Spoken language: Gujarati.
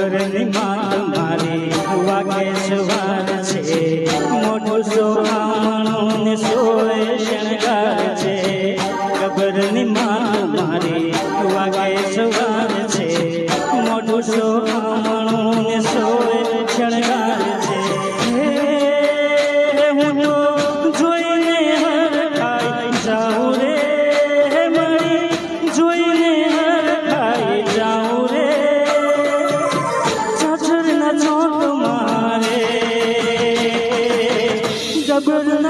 ગબ્બરની માત મારી વાગે સવાર છે મોટું સોહામણું ને સોળે શણગાર છે ગબ્બરની માત મારી વાગે સવાર છે મોટું સોહામણું ને સોળે શણગાર છે હું તો જોઈને હરખાઈ જાઉં રે મારી જોઈને હરખાઈ જાઉં રે ચાચરના ચોક મારે ગબ્બરના